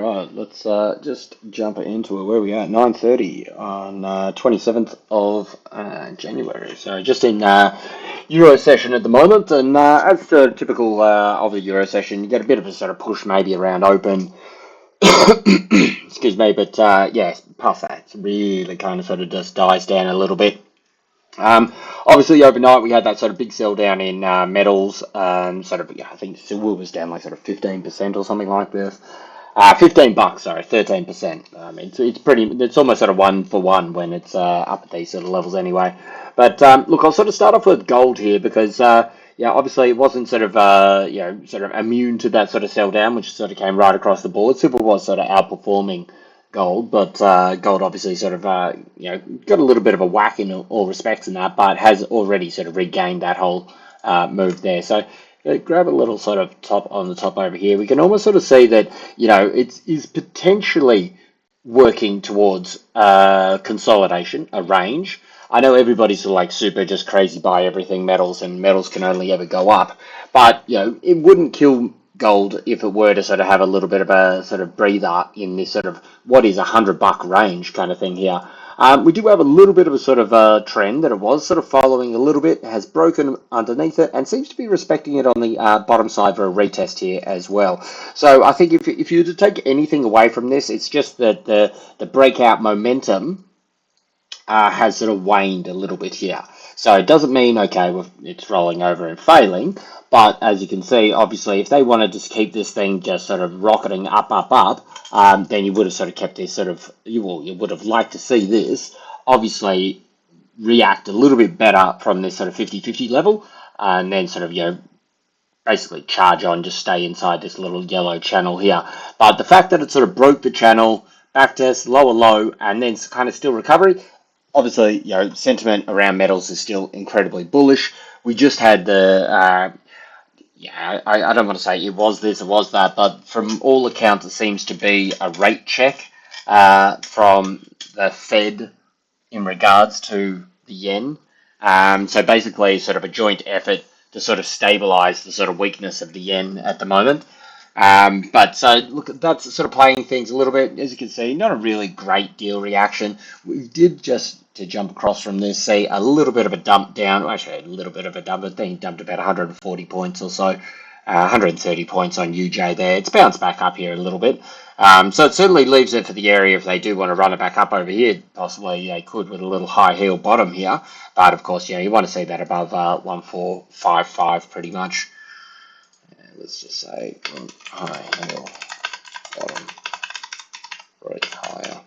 Right, let's just jump into it. Where we at? 9:30 on 27th of January. So just in Euro session at the moment, and as the typical of a Euro session, you get a bit of a sort of push maybe around open. Excuse me, but yeah, past that, it's really kind of sort of just dies down a little bit. Obviously, overnight we had that sort of big sell down in metals. Sort of, yeah, I think silver was down like sort of 15% or something like this. $15, sorry, 13%. It's pretty, it's almost sort of one for one when it's up at these sort of levels anyway. But look, I'll sort of start off with gold here because yeah, obviously it wasn't sort of sort of immune to that sort of sell down, which sort of came right across the board. Silver was sort of outperforming gold, but gold obviously sort of got a little bit of a whack in all respects in that, but has already sort of regained that whole move there. So grab a little sort of top on the top over here. We can almost sort of see that it is potentially working towards consolidation, a range. I know everybody's sort of like super just crazy buy everything metals, and metals can only ever go up, but it wouldn't kill gold if it were to sort of have a little bit of a sort of breather in this sort of what is $100 range kind of thing here. We do have a little bit of a sort of trend that it was sort of following a little bit, has broken underneath it, and seems to be respecting it on the bottom side for a retest here as well. So I think if you were to take anything away from this, it's just that the breakout momentum has sort of waned a little bit here. So it doesn't mean, okay, it's rolling over and failing, but as you can see, obviously, if they wanted to keep this thing just sort of rocketing up, then you would have sort of kept this sort of, you would have liked to see this, obviously, react a little bit better from this sort of 50-50 level, and then sort of, basically charge on, just stay inside this little yellow channel here. But the fact that it sort of broke the channel, backtest, lower low, and then kind of still recovery, obviously, sentiment around metals is still incredibly bullish. We just had I don't want to say it was this, it was that, but from all accounts, it seems to be a rate check from the Fed in regards to the yen. So basically, sort of a joint effort to sort of stabilize the sort of weakness of the yen at the moment. But so look, that's sort of playing things a little bit. As you can see, not a really great deal reaction. We did just to jump across from this, see a little bit of a dump down. Actually, a little bit of a dump. I think it dumped about 140 points or so. 130 points on UJ there. It's bounced back up here a little bit. So it certainly leaves it for the area if they do want to run it back up over here. Possibly they could with a little high heel bottom here. But of course, you want to see that above 1455 pretty much. Let's just say high heel bottom right higher.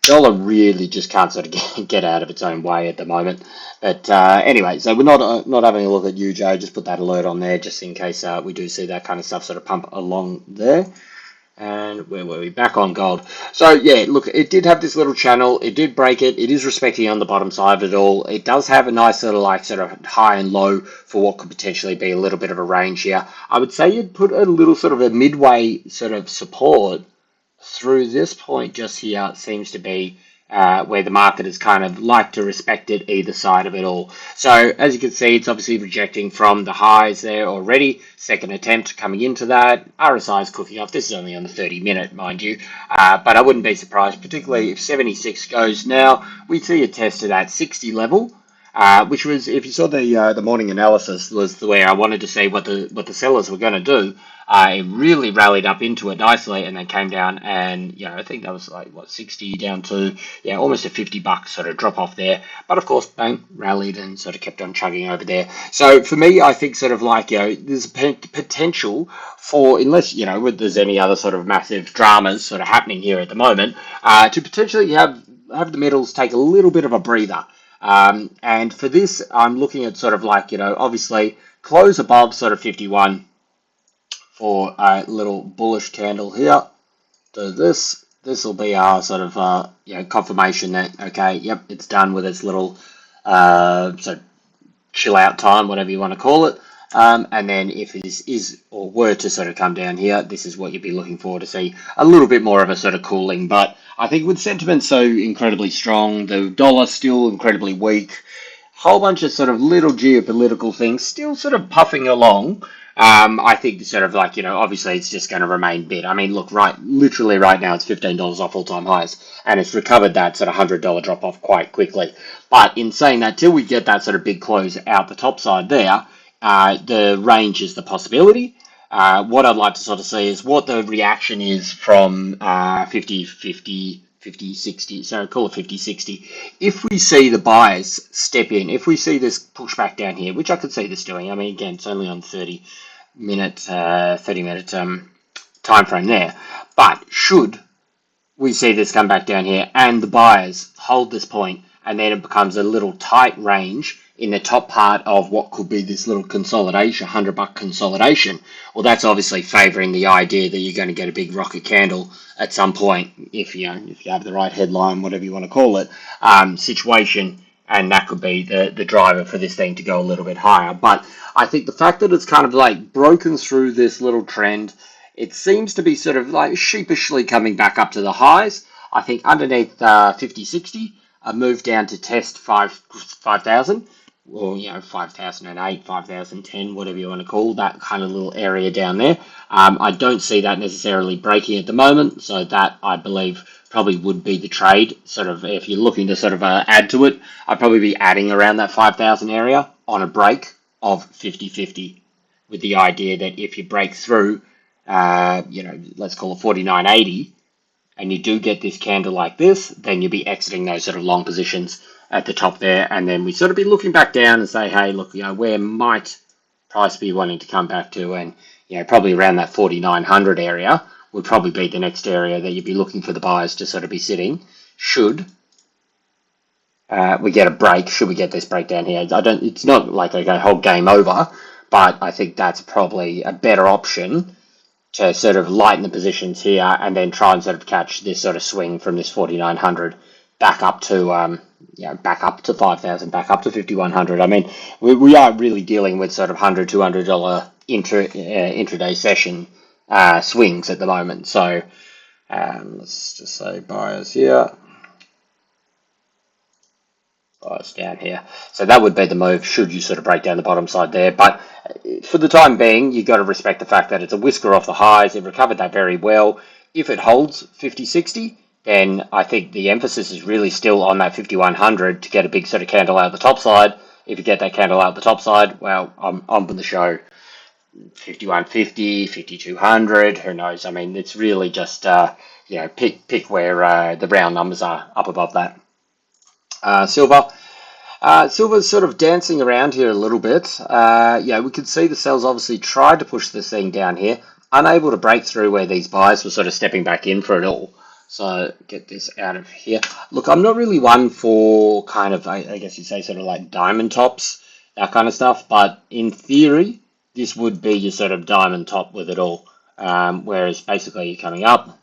Dollar really just can't sort of get out of its own way at the moment. But anyway, so we're not having a look at UJ. Just put that alert on there just in case we do see that kind of stuff sort of pump along there. And where were we? Back on gold. So yeah, look, it did have this little channel. It did break it. It is respecting on the bottom side of it all. It does have a nice sort of high and low for what could potentially be a little bit of a range here. I would say you'd put a little sort of a midway sort of support through this point just here. It seems to be where the market is kind of like to respect it either side of it all. So as you can see, it's obviously rejecting from the highs there already. Second attempt coming into that. RSI is cooking off. This is only on the 30-minute, mind you. But I wouldn't be surprised, particularly if 76 goes now. We see a test at that 60 level. Which was, if you saw the morning analysis, was the way I wanted to see what the sellers were going to do. It really rallied up into it nicely, and then came down, and I think that was like 60 down to almost a $50 sort of drop off there. But of course, bang, rallied and sort of kept on chugging over there. So for me, I think sort of like there's potential for, unless there's any other sort of massive dramas sort of happening here at the moment, to potentially have the metals take a little bit of a breather. And for this, I'm looking at sort of like, obviously close above sort of 51 for a little bullish candle here. Do this. This will be our sort of, confirmation that, okay, yep, it's done with its little, sort of chill out time, whatever you want to call it. And then if it is or were to sort of come down here, this is what you'd be looking for to see a little bit more of a sort of cooling. But I think with sentiment so incredibly strong, the dollar still incredibly weak, whole bunch of sort of little geopolitical things still sort of puffing along. I think sort of like, obviously it's just going to remain bid. I mean, look, literally right now it's $15 off all-time highs, and it's recovered that sort of $100 drop off quite quickly. But in saying that, till we get that sort of big close out the top side there, the range is the possibility. What I'd like to sort of see is what the reaction is from 50, 50, 50, 60, so call it 50, 60. If we see the buyers step in, if we see this pushback down here, which I could see this doing, I mean, again, it's only on 30-minute time frame there, but should we see this come back down here and the buyers hold this point and then it becomes a little tight range in the top part of what could be this little consolidation, $100 consolidation. Well, that's obviously favoring the idea that you're going to get a big rocket candle at some point if you have the right headline, whatever you want to call it, situation, and that could be the driver for this thing to go a little bit higher. But I think the fact that it's kind of like broken through this little trend, it seems to be sort of like sheepishly coming back up to the highs. I think underneath 50-60, a move down to test 5,000, or 5,008, 5,010, whatever you want to call that kind of little area down there. I don't see that necessarily breaking at the moment, so that I believe probably would be the trade. Sort of if you're looking to sort of add to it, I'd probably be adding around that 5,000 area on a break of 50-50, with the idea that if you break through, let's call it 49.80, and you do get this candle like this, then you'll be exiting those sort of long positions at the top there, and then we sort of be looking back down and say, hey, look, where might price be wanting to come back to, and probably around that 4,900 area would probably be the next area that you'd be looking for the buyers to sort of be sitting. Should we get a break? Should we get this breakdown here? It's not like a whole game over, but I think that's probably a better option to sort of lighten the positions here and then try and sort of catch this sort of swing from this 4,900 back up to back up to 5,000, back up to 5,100. I mean, we are really dealing with sort of $100, $200 intraday session swings at the moment. So let's just say buyers here. Down here. So that would be the move should you sort of break down the bottom side there. But for the time being, you've got to respect the fact that it's a whisker off the highs. It recovered that very well. If it holds 50-60, then I think the emphasis is really still on that 5,100 to get a big sort of candle out the top side. If you get that candle out the top side, well, I'm on the show. 51.50, 5,200, who knows? I mean, it's really just, pick where the round numbers are up above that. Silver. Silver's sort of dancing around here a little bit. We could see the sellers obviously tried to push this thing down here, unable to break through where these buyers were sort of stepping back in for it all. So get this out of here. Look, I'm not really one for kind of, I guess you'd say sort of like diamond tops, that kind of stuff. But in theory, this would be your sort of diamond top with it all. Whereas basically you're coming up,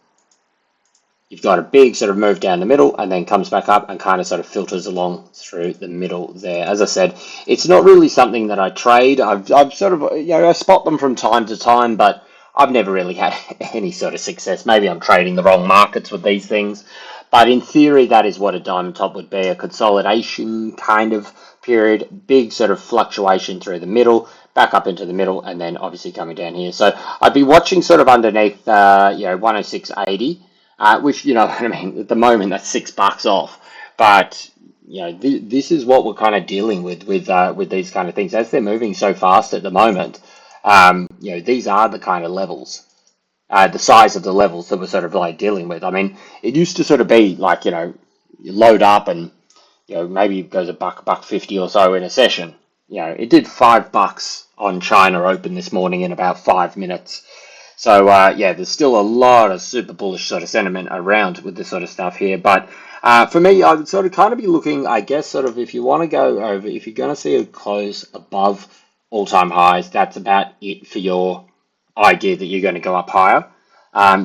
you've got a big sort of move down the middle and then comes back up and kind of sort of filters along through the middle there. As I said, it's not really something that I trade. I've sort of, I spot them from time to time, but I've never really had any sort of success. Maybe I'm trading the wrong markets with these things. But in theory, that is what a diamond top would be, a consolidation kind of period, big sort of fluctuation through the middle, back up into the middle, and then obviously coming down here. So I'd be watching sort of underneath, 106.80. Which, I mean, at the moment that's $6 off, but this is what we're kind of dealing with these kind of things as they're moving so fast at the moment. These are the kind of levels, the size of the levels that we're sort of like dealing with. I mean, it used to sort of be like you load up and maybe it goes $1, $1.50 or so in a session. It did $5 on China Open this morning in about 5 minutes. So, there's still a lot of super bullish sort of sentiment around with this sort of stuff here. But for me, I would sort of kind of be looking, I guess, sort of if you want to go over, if you're going to see a close above all-time highs, that's about it for your idea that you're going to go up higher.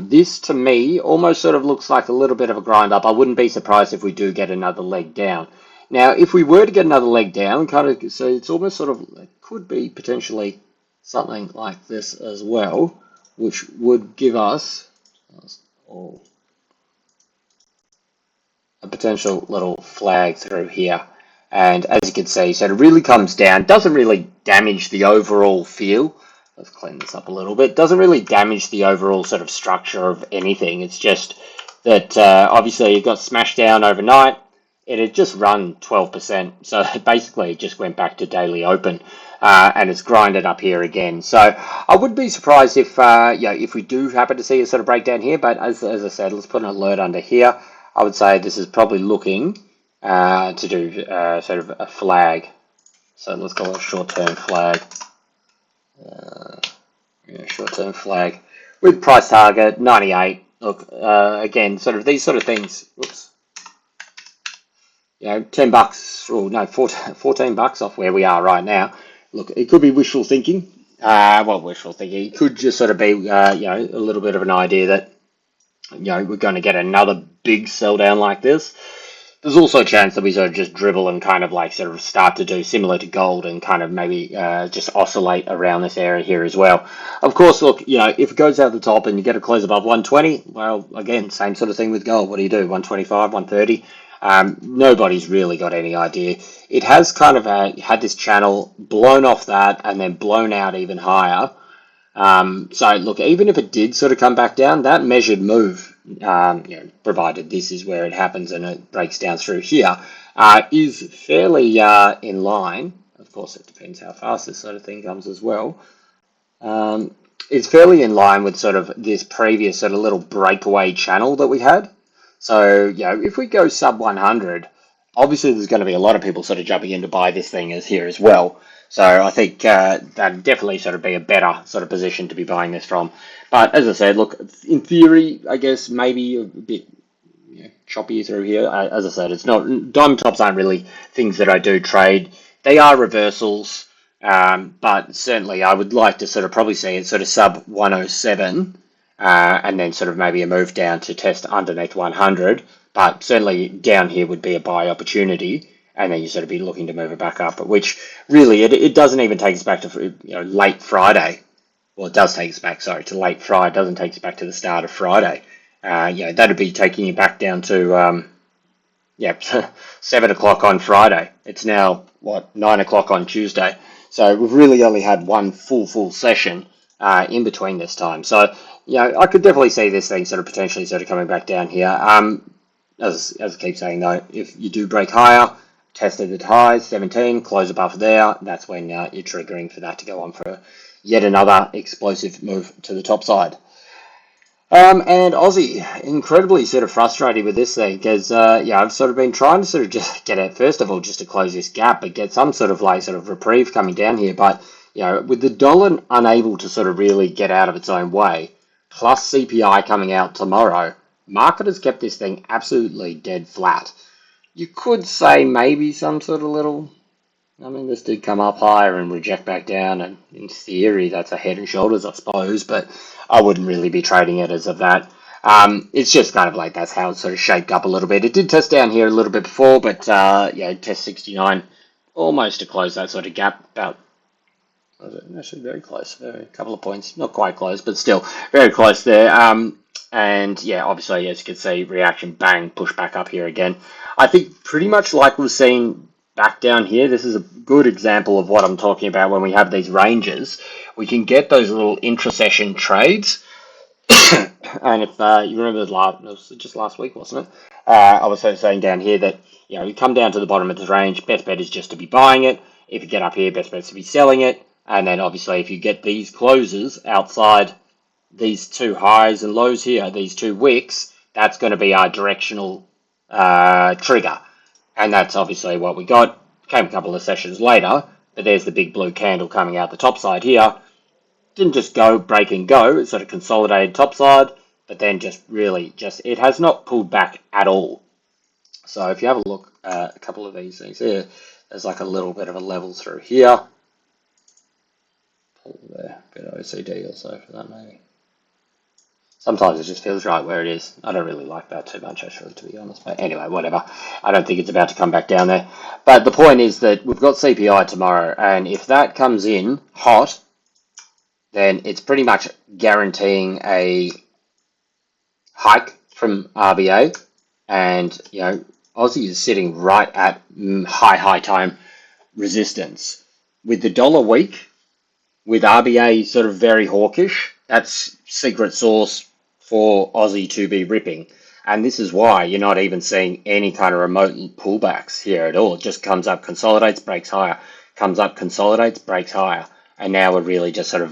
This, to me, almost sort of looks like a little bit of a grind up. I wouldn't be surprised if we do get another leg down. Now, if we were to get another leg down, so it's almost sort of, it could be potentially something like this as well, which would give us a potential little flag through here. And as you can see, so it really comes down, doesn't really damage the overall feel let's clean this up a little bit. Doesn't really damage the overall sort of structure of anything. It's just that obviously it got smashed down overnight. It had just run 12%, so basically it just went back to daily open, and it's grinded up here again. So I would be surprised if if we do happen to see a sort of breakdown here. But as I said, let's put an alert under here. I would say this is probably looking to do sort of a flag. So let's call it a short-term flag. Short-term flag with price target 98. Look, again, sort of these sort of things. Whoops. 10 bucks, or no, 14 bucks off where we are right now. Look, it could be wishful thinking. Wishful thinking. It could just sort of be, a little bit of an idea that, we're going to get another big sell down like this. There's also a chance that we sort of just dribble and kind of like sort of start to do similar to gold and kind of maybe just oscillate around this area here as well. Of course, look, if it goes out the top and you get a close above 120, well, again, same sort of thing with gold. What do you do? 125, 130? Nobody's really got any idea. It has kind of had this channel blown off that and then blown out even higher. So look, even if it did sort of come back down, that measured move, provided this is where it happens and it breaks down through here, is fairly in line. Of course, it depends how fast this sort of thing comes as well. It's fairly in line with sort of this previous sort of little breakaway channel that we had. So, if we go sub 100, obviously there's going to be a lot of people sort of jumping in to buy this thing as here as well. So I think that'd definitely sort of be a better sort of position to be buying this from. But as I said, look, in theory, I guess maybe a bit choppy through here. As I said, it's not, diamond tops aren't really things that I do trade. They are reversals, but certainly I would like to sort of probably see it sort of sub 107, and then sort of maybe a move down to test underneath 100. But certainly down here would be a buy opportunity. And then you sort of be looking to move it back up, which really it doesn't even take us back to late Friday. Well, it does take us back, sorry, to late Friday. It doesn't take us back to the start of Friday. That'd be taking you back down to 7 o'clock on Friday. It's now 9 o'clock on Tuesday. So we've really only had one full session in between this time. So I could definitely see this thing sort of potentially sort of coming back down here. As I keep saying though, if you do break higher, tested at highs, 17, close above there. That's when you're triggering for that to go on for yet another explosive move to the top side. And Aussie, incredibly sort of frustrated with this thing because, I've sort of been trying to sort of just get it, first of all, just to close this gap, but get some sort of reprieve coming down here. But, with the dollar unable to sort of really get out of its own way, plus CPI coming out tomorrow, market has kept this thing absolutely dead flat. You could say maybe some sort of little, this did come up higher and reject back down, and in theory that's a head and shoulders, I suppose, but I wouldn't really be trading it as of that. It's just kind of like that's how it's sort of shaped up a little bit. It did test down here a little bit before, but test 69, almost to close that sort of gap, about, was it actually very close, a couple of points, not quite close, but still very close there. And obviously, as you can see, reaction, bang, push back up here again. I think pretty much like we've seen back down here, this is a good example of what I'm talking about when we have these ranges. We can get those little intra-session trades. And if you remember, it was just last week, wasn't it? I was sort of saying down here that, you come down to the bottom of this range, best bet is just to be buying it. If you get up here, best bet is to be selling it. And then obviously if you get these closes outside these two highs and lows here, these two wicks, that's going to be our directional trigger. And that's obviously what we got. Came a couple of sessions later, but there's the big blue candle coming out the top side here. Didn't just go break and go, it's sort of consolidated top side, but then it has not pulled back at all. So if you have a look at a couple of these things here, there's like a little bit of a level through here. Pull there, bit of OCD or so for that maybe. Sometimes it just feels right where it is. I don't really like that too much, actually, to be honest. But anyway, whatever. I don't think it's about to come back down there. But the point is that we've got CPI tomorrow, and if that comes in hot, then it's pretty much guaranteeing a hike from RBA. And, Aussie is sitting right at high time resistance. With the dollar weak, with RBA sort of very hawkish, that's secret sauce for Aussie to be ripping. And this is why you're not even seeing any kind of remote pullbacks here at all. It just comes up, consolidates, breaks higher, comes up, consolidates, breaks higher. And now we're really just sort of,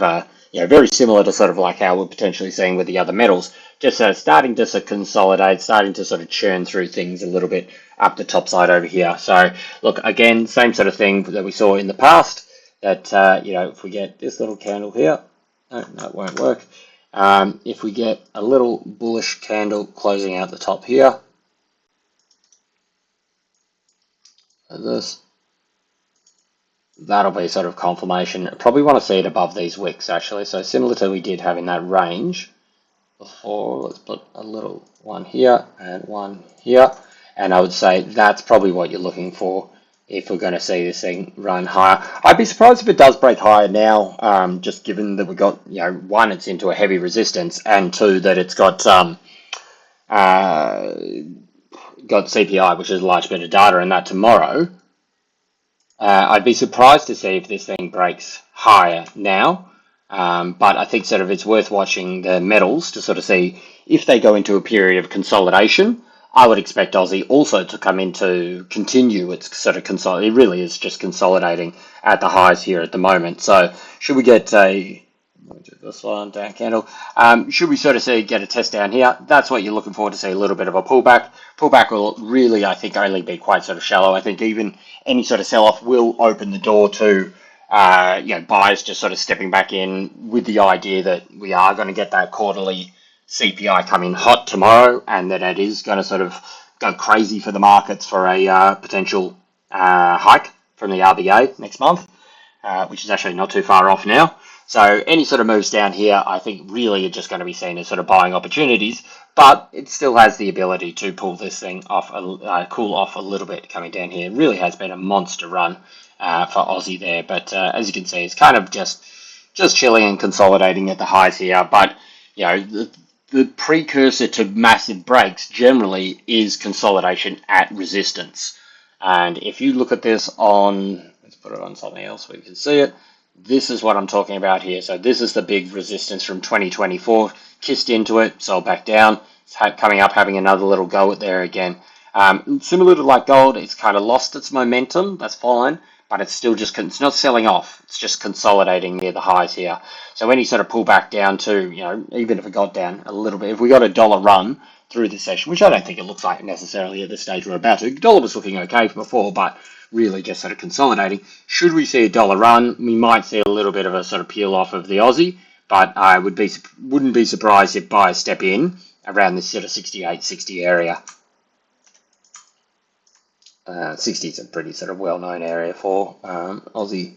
very similar to sort of like how we're potentially seeing with the other metals, just starting to sort of consolidate, starting to sort of churn through things a little bit up the top side over here. So look, again, same sort of thing that we saw in the past, that, if we get this little candle here, no, that won't work. If we get a little bullish candle closing out the top here, like this, that'll be sort of confirmation. Probably want to see it above these wicks actually. So similar to we did have in that range before, let's put a little one here and one here. And I would say that's probably what you're looking for if we're going to see this thing run higher. I'd be surprised if it does break higher now, just given that we got, one, it's into a heavy resistance, and two, that it's got CPI, which is a large bit of data, and that tomorrow. I'd be surprised to see if this thing breaks higher now, but I think sort of it's worth watching the metals to sort of see if they go into a period of consolidation. I would expect Aussie also to come in to continue its sort of consolidate. It really is just consolidating at the highs here at the moment. So should we get this one down candle? Should we sort of get a test down here? That's what you're looking for, to see a little bit of a pullback. Pullback will really, I think, only be quite sort of shallow. I think even any sort of sell-off will open the door to buyers just sort of stepping back in with the idea that we are going to get that quarterly CPI come in hot tomorrow, and that it is going to sort of go crazy for the markets for a potential hike from the RBA next month, which is actually not too far off now. So any sort of moves down here, I think really are just going to be seen as sort of buying opportunities, but it still has the ability to pull this thing off, cool off a little bit coming down here. It really has been a monster run for Aussie there, but as you can see, it's kind of just chilling and consolidating at the highs here. But the precursor to massive breaks generally is consolidation at resistance. And if you look at this on, let's put it on something else where you can see it. This is what I'm talking about here. So this is the big resistance from 2024. Kissed into it, sold back down. It's coming up, having another little go at there again. Similar to like gold, it's kind of lost its momentum. That's fine, but it's still just, it's not selling off. It's just consolidating near the highs here. So any sort of pullback down to, even if it got down a little bit, if we got a dollar run through this session, which I don't think it looks like necessarily at this stage we're about to. Dollar was looking okay from before, but really just sort of consolidating. Should we see a dollar run, we might see a little bit of a sort of peel off of the Aussie, but I wouldn't be surprised if buyers step in around this sort of 68, 60 area. 60 is a pretty sort of well-known area for Aussie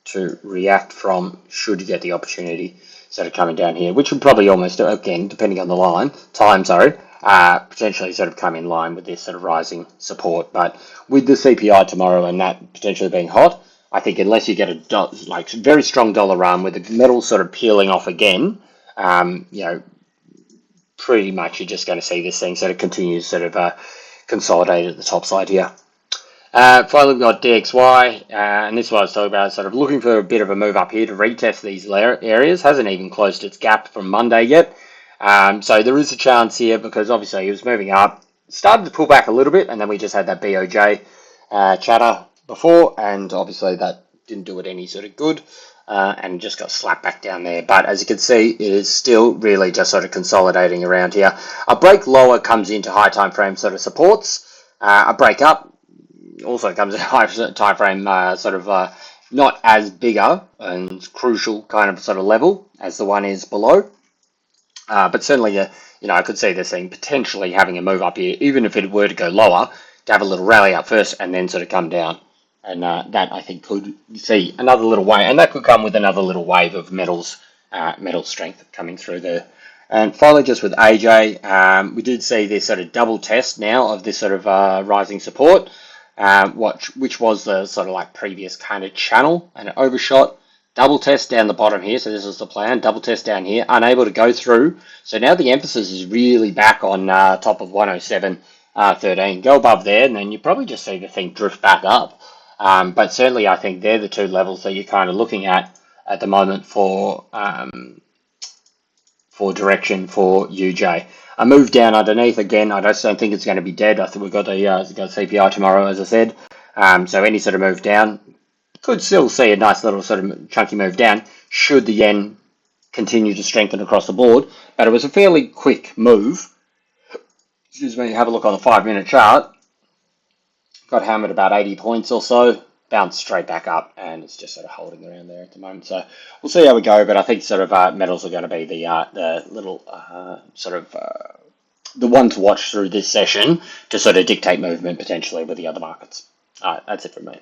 to react from, should you get the opportunity sort of coming down here, which would probably almost, again, depending on the time, potentially sort of come in line with this sort of rising support. But with the CPI tomorrow and that potentially being hot, I think unless you get a very strong dollar run with the metal sort of peeling off again, pretty much you're just going to see this thing sort of continue to sort of consolidate at the top side here. Finally, we've got DXY, and this is what I was talking about, sort of looking for a bit of a move up here to retest these areas. Hasn't even closed its gap from Monday yet. So there is a chance here, because obviously he was moving up, started to pull back a little bit, and then we just had that BOJ chatter before, and obviously that didn't do it any sort of good, and just got slapped back down there. But as you can see, it is still really just sort of consolidating around here. A break lower comes into high time frame sort of supports. A break up also comes in high time frame not as bigger and crucial kind of sort of level as the one is below. But certainly, I could see this thing potentially having a move up here, even if it were to go lower, to have a little rally up first and then sort of come down. And that, I think, could see another little wave, and that could come with another little wave of metal strength coming through there. And finally, just with AJ, we did see this sort of double test now of this sort of rising support, which was the sort of like previous kind of channel, and it overshot. Double test down the bottom here, so this is the plan. Double test down here, unable to go through. So now the emphasis is really back on top of 107.13. Go above there, and then you probably just see the thing drift back up. But certainly, I think they're the two levels that you're kind of looking at at the moment for direction for UJ. A move down underneath again. I just don't think it's going to be dead. I think we've got the CPI tomorrow, as I said. So any sort of move down could still see a nice little sort of chunky move down should the yen continue to strengthen across the board. But it was a fairly quick move. Excuse me. Have a look on the 5-minute chart. Got hammered about 80 points or so, bounced straight back up, and it's just sort of holding around there at the moment. So we'll see how we go, but I think sort of metals are going to be the little the one to watch through this session to sort of dictate movement potentially with the other markets. All right, that's it from me.